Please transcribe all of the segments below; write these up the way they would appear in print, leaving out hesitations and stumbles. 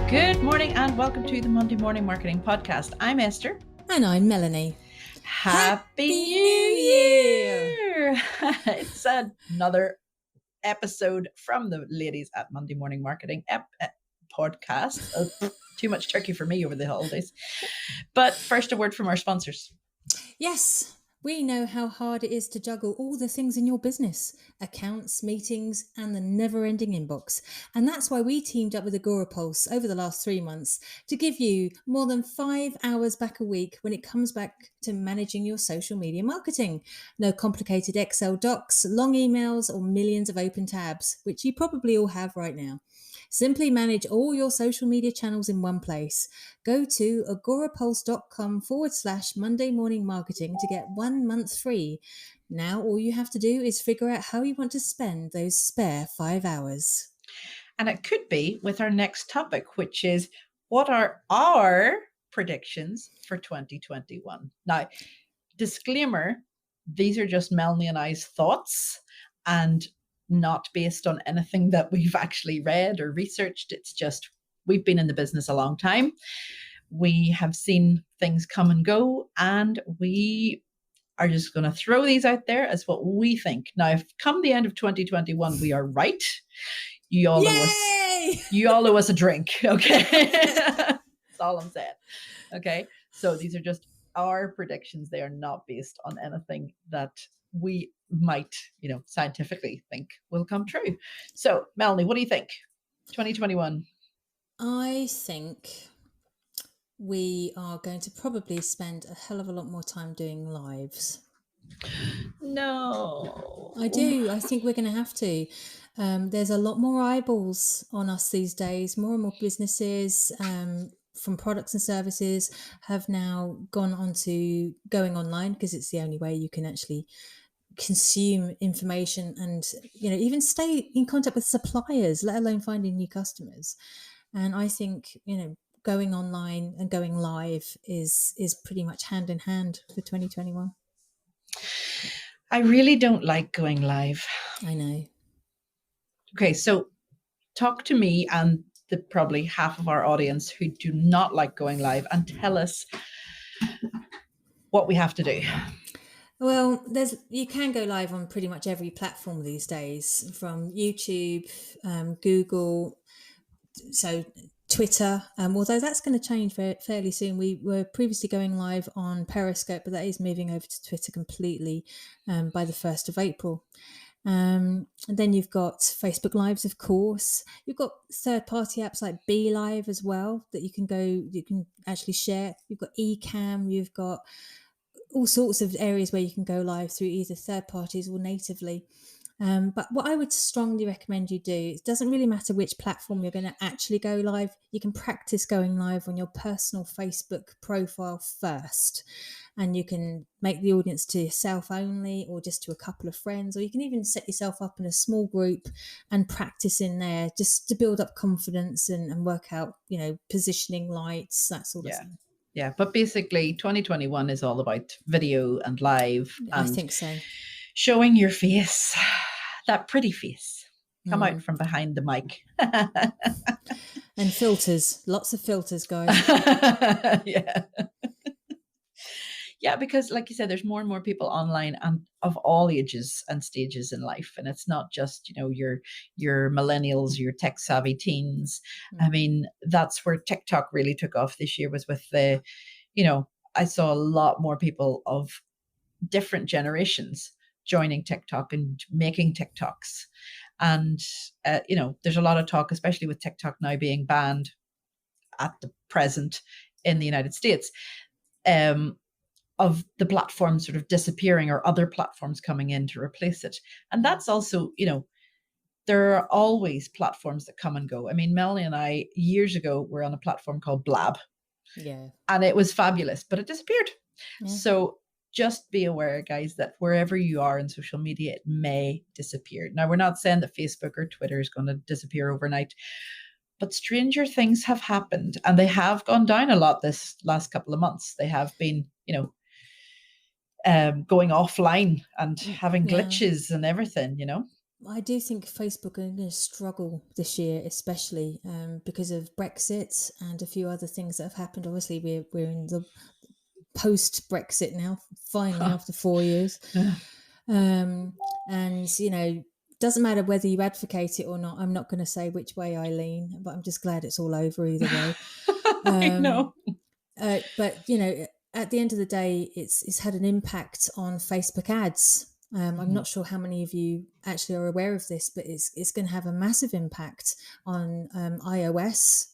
Good morning and welcome to the Monday Morning Marketing Podcast. I'm Esther. And I'm Melanie. Happy New Year! It's another episode from the ladies at Monday Morning Marketing podcast. Too much turkey for me over the holidays. But first, a word from our sponsors. Yes, we know how hard it is to juggle all the things in your business, accounts, meetings, and the never-ending inbox. And that's why we teamed up with Agorapulse over the last 3 months to give you more than 5 hours back a week when it comes back to managing your social media marketing. No complicated Excel docs, long emails, or millions of open tabs, which you probably all have right now. Simply manage all your social media channels in one place. Go to agorapulse.com/Monday Morning Marketing to get 1 month free. Now all you have to do is figure out how you want to spend those spare 5 hours. And it could be with our next topic, which is what are our predictions for 2021? Now, disclaimer, these are just Melanie and I's thoughts and not based on anything that we've actually read or researched. It's just, we've been in the business a long time. We have seen things come and go, and we are just going to throw these out there as what we think. Now, if come the end of 2021, we are right, you all owe us a drink, okay? That's all I'm saying. Okay, so these are just our predictions. They are not based on anything that we might, scientifically think will come true. So, Melanie, what do you think? 2021. I think we are going to probably spend a hell of a lot more time doing lives. No. I do. I think we're going to have to. There's a lot more eyeballs on us these days. More and more businesses from products and services have now gone on to going online because it's the only way you can actually consume information and, even stay in contact with suppliers, let alone finding new customers. And I think, going online and going live is pretty much hand in hand for 2021. I really don't like going live. I know. Okay, so talk to me and the probably half of our audience who do not like going live and tell us what we have to do. Well, you can go live on pretty much every platform these days, from YouTube, Google, so Twitter, although that's going to change fairly soon. We were previously going live on Periscope, but that is moving over to Twitter completely by the 1st of April. And then you've got Facebook Lives, of course. You've got third-party apps like Be Live as well that you can actually share. You've got Ecamm, you've got all sorts of areas where you can go live through either third parties or natively. But what I would strongly recommend you do, it doesn't really matter which platform you're going to actually go live. You can practice going live on your personal Facebook profile first. And you can make the audience to yourself only or just to a couple of friends, or you can even set yourself up in a small group and practice in there just to build up confidence and work out, positioning, lights, that sort of thing. Yeah, but basically 2021 is all about video and live. I think so. Showing your face, that pretty face. Come out from behind the mic. And filters, lots of filters, guys. Yeah. Yeah, because like you said, there's more and more people online and of all ages and stages in life. And it's not just, your millennials, your tech savvy teens. I mean, that's where TikTok really took off this year, was with I saw a lot more people of different generations joining TikTok and making TikToks. And, there's a lot of talk, especially with TikTok now being banned at the present in the United States, of the platform sort of disappearing or other platforms coming in to replace it. And that's also, there are always platforms that come and go. I mean, Melanie and I, years ago, were on a platform called Blab. Yeah. And it was fabulous, but it disappeared. Yeah. So just be aware, guys, that wherever you are in social media, it may disappear. Now, we're not saying that Facebook or Twitter is going to disappear overnight, But stranger things have happened, and they have gone down a lot this last couple of months. They have been, going offline and having Yeah. glitches and everything. I do think Facebook are going to struggle this year, especially because of Brexit and a few other things that have happened. Obviously, we're in the post Brexit now, finally after 4 years, and doesn't matter whether you advocate it or not. I'm not going to say which way I lean, but I'm just glad it's all over either way. I know. But at the end of the day, it's had an impact on Facebook ads. I'm not sure how many of you actually are aware of this, but it's going to have a massive impact on iOS.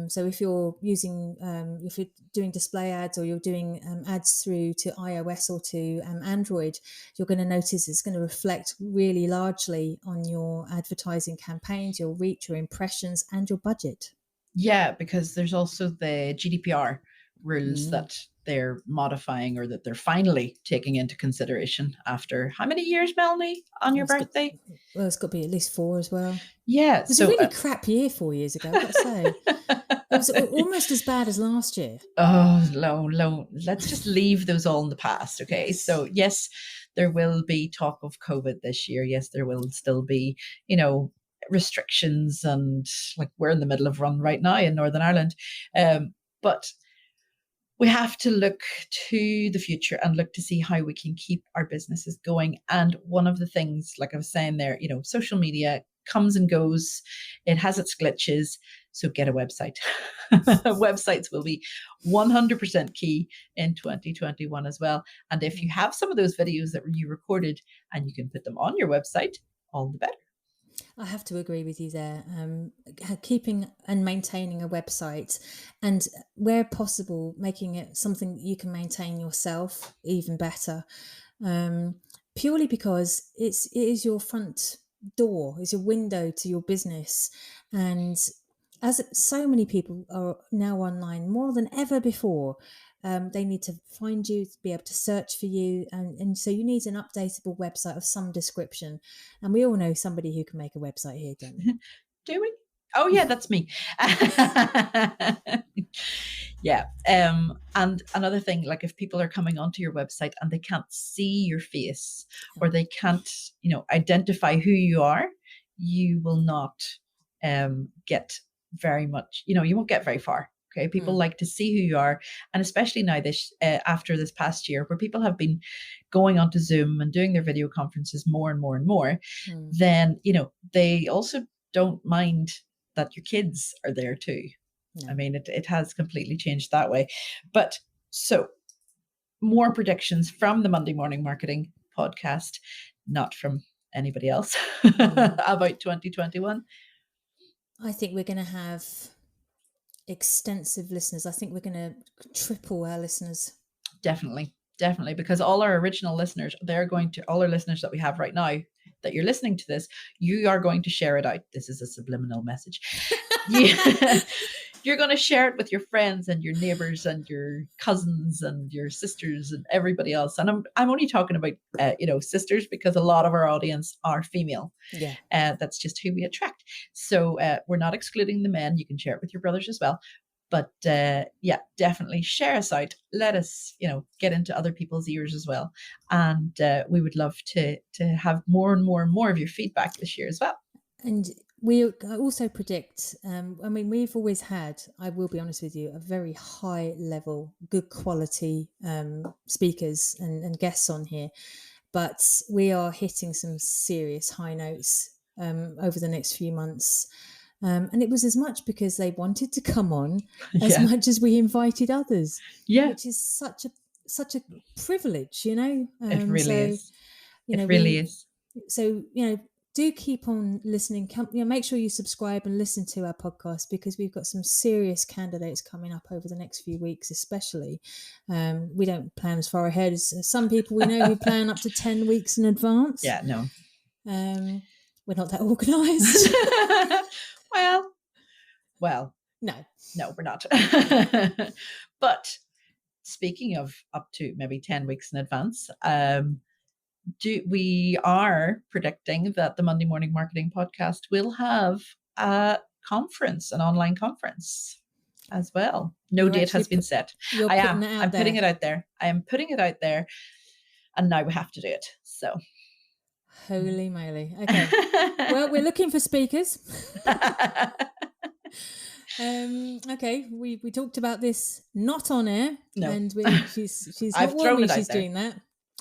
So if you're using, if you're doing display ads or you're doing ads through to iOS or to Android, you're going to notice it's going to reflect really largely on your advertising campaigns, your reach, your impressions, and your budget. Yeah, because there's also the GDPR rules that they're modifying, or that they're finally taking into consideration after how many years, Melanie, on your birthday? It's got to be at least 4 as well. Yeah. It was a really crap year 4 years ago, I've got to say. It was almost as bad as last year. Oh, no. Let's just leave those all in the past, okay? Yes. So, yes, there will be talk of COVID this year. Yes, there will still be, restrictions, and like we're in the middle of one right now in Northern Ireland. But we have to look to the future and look to see how we can keep our businesses going. And one of the things, like I was saying there, social media comes and goes. It has its glitches. So get a website. Websites will be 100% key in 2021 as well. And if you have some of those videos that you recorded and you can put them on your website, all the better. I have to agree with you there. Keeping and maintaining a website, and where possible, making it something you can maintain yourself, even better. Purely because it is your front door, it's your window to your business. And as so many people are now online more than ever before, they need to find you, to be able to search for you, and so you need an updatable website of some description. And we all know somebody who can make a website here, don't we? Do we? Oh yeah, that's me. Yeah. And another thing, like if people are coming onto your website and they can't see your face, or they can't, identify who you are, you will not get very much, you won't get very far. Okay. People like to see who you are. And especially now after this past year, where people have been going onto Zoom and doing their video conferences more and more and more, then, they also don't mind that your kids are there too. No. I mean, it has completely changed that way. But so more predictions from the Monday Morning Marketing podcast, not from anybody else, about 2021. I think we're going to have extensive listeners. I think we're going to triple our listeners. Definitely, because all our original listeners, all our listeners that we have right now, that you're listening to this, you are going to share it out. This is a subliminal message. You're going to share it with your friends and your neighbors and your cousins and your sisters and everybody else. And I'm only talking about, sisters, because a lot of our audience are female. Yeah. That's just who we attract. So we're not excluding the men. You can share it with your brothers as well. But yeah, definitely share us out. Let us, get into other people's ears as well. And we would love to have more and more and more of your feedback this year as well. And we also predict, we've always had, I will be honest with you, a very high level, good quality speakers and guests on here. But we are hitting some serious high notes over the next few months. And it was as much because they wanted to come on as much as we invited others. Yeah. Which is such a privilege, It really is. It really is. So, do keep on listening. Make sure you subscribe and listen to our podcast, because we've got some serious candidates coming up over the next few weeks, especially. We don't plan as far ahead as some people we know who plan up to 10 weeks in advance. Yeah, no. We're not that organised. Well, no, we're not. But speaking of up to maybe 10 weeks in advance, we are predicting that the Monday Morning Marketing podcast will have a conference, an online conference as well. No You're date has been set. You're I putting am. it out I'm there. putting it out there. I am putting it out there. And now we have to do it. So. Holy moly. Okay. Well, we're looking for speakers. Okay, we talked about this not on air, No. and she's I've not warned me thrown it out she's there. doing that.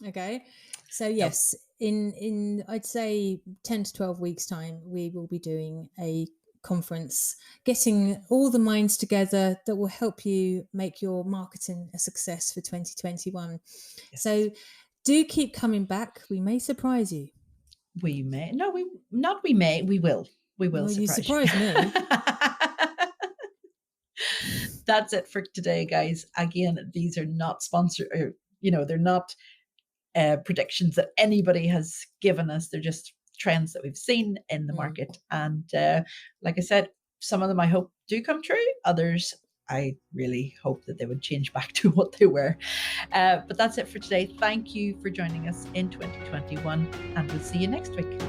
Okay, so yes, in I'd say 10 to 12 weeks time, we will be doing a conference, getting all the minds together that will help you make your marketing a success for 2021. Yes. So do keep coming back. We may surprise you. We may. No, we not. We may. We will. We will. Well, you surprise surprised me. That's it for today, guys. Again, these are not sponsored, or they're not predictions that anybody has given us. They're just trends that we've seen in the market, and like I said, some of them I hope do come true. Others, I really hope that they would change back to what they were. But that's it for today. Thank you for joining us in 2021, and we'll see you next week.